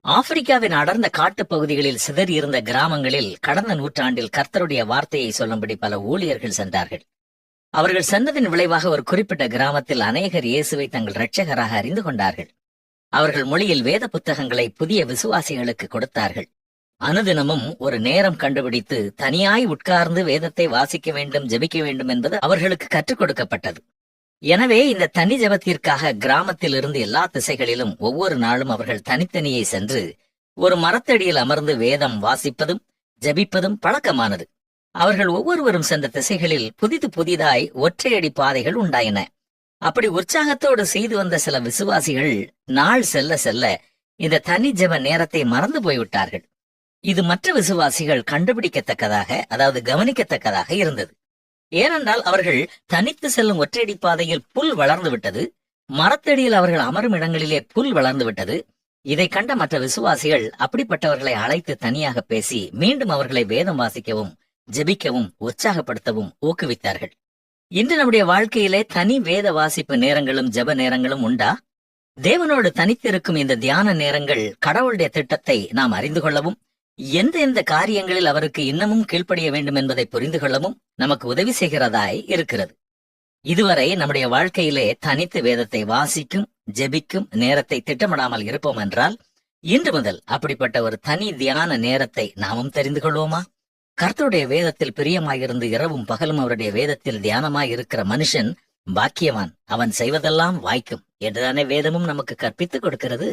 ஆப்பிரிக்காவின் அடர்ந்த காட்டுப் பகுதிகளில் சிதறியிருந்த கிராமங்களில் கடந்த நூற்றாண்டில் கர்த்தருடைய வார்த்தையை சொல்லும்படி பல ஊழியர்கள் சென்றார்கள். அவர்கள் சென்றதின் விளைவாக ஒரு குறிப்பிட்ட கிராமத்தில் அநேகர் இயேசுவை தங்கள் இரட்சகராக அறிந்து கொண்டார்கள். அவர்கள் மொழியில் வேத புத்தகங்களை புதிய விசுவாசிகளுக்கு கொடுத்தார்கள். அனுதினமும் ஒரு நேரம் கண்டுபிடித்து தனியாய் உட்கார்ந்து வேதத்தை வாசிக்க வேண்டும், ஜெபிக்க வேண்டும் என்பது அவர்களுக்கு கற்றுக் கொடுக்கப்பட்டது. எனவே இந்த தனி ஜெபத்திற்காக கிராமத்தில் இருந்து எல்லா திசைகளிலும் ஒவ்வொரு நாளும் அவர்கள் தனித்தனியே சென்று ஒரு மரத்தடியில் அமர்ந்து வேதம் வாசிப்பதும் ஜெபிப்பதும் பழக்கமானது. அவர்கள் ஒவ்வொருவரும் சென்ற திசைகளில் புதிதாய் ஒற்றையடி பாதைகள் உண்டாயின. அப்படி உற்சாகத்தோடு செய்து வந்த சில விசுவாசிகள் நாள் செல்ல செல்ல இந்த தனி ஜெப நேரத்தை மறந்து போய்விட்டார்கள். இது மற்ற விசுவாசிகள் கண்டுபிடிக்கத்தக்கதாக, அதாவது கவனிக்கத்தக்கதாக இருந்தது. ஏனென்றால் அவர்கள் தனித்து செல்லும் ஒற்றையடி பாதையில் புல் வளர்ந்து விட்டது, மரத்தடியில் அவர்கள் அமரும் இடங்களிலே புல் வளர்ந்து விட்டது. இதை கண்ட மற்ற விசுவாசிகள் அப்படிப்பட்டவர்களை அழைத்து தனியாக பேசி மீண்டும் அவர்களை வேதம் வாசிக்கவும் ஜெபிக்கவும் உற்சாகப்படுத்தவும் ஊக்குவித்தார்கள். இன்று நம்முடைய வாழ்க்கையிலே தனி வேத வாசிப்பு நேரங்களும் ஜெப நேரங்களும் உண்டா? தேவனோடு தனித்திருக்கும் இந்த தியான நேரங்கள் கடவுளுடைய திட்டத்தை நாம் அறிந்து கொள்ளவும், எந்த காரியங்களில் அவருக்கு இன்னமும் கீழ்ப்படிய வேண்டும் என்பதை புரிந்து கொள்ளவும் நமக்கு உதவி செய்கிறதாய் இருக்கிறது. இதுவரை நம்முடைய வாழ்க்கையிலே தனித்து வேதத்தை வாசிக்கும் ஜெபிக்கும் நேரத்தை திட்டமிடாமல் இருப்போம் என்றால், இன்று முதல் அப்படிப்பட்ட ஒரு தனி தியான நேரத்தை நாமும் தெரிந்து கொள்வோமா? கர்த்தருடைய வேதத்தில் பிரியமாயிருந்து இரவும் பகலும் அவருடைய வேதத்தில் தியானமாயிருக்கிற மனுஷன் பாக்கியவான், அவன் செய்வதெல்லாம் வாய்க்கும் என்றுதானே வேதமும் நமக்கு கற்பித்துக் கொடுக்கிறது.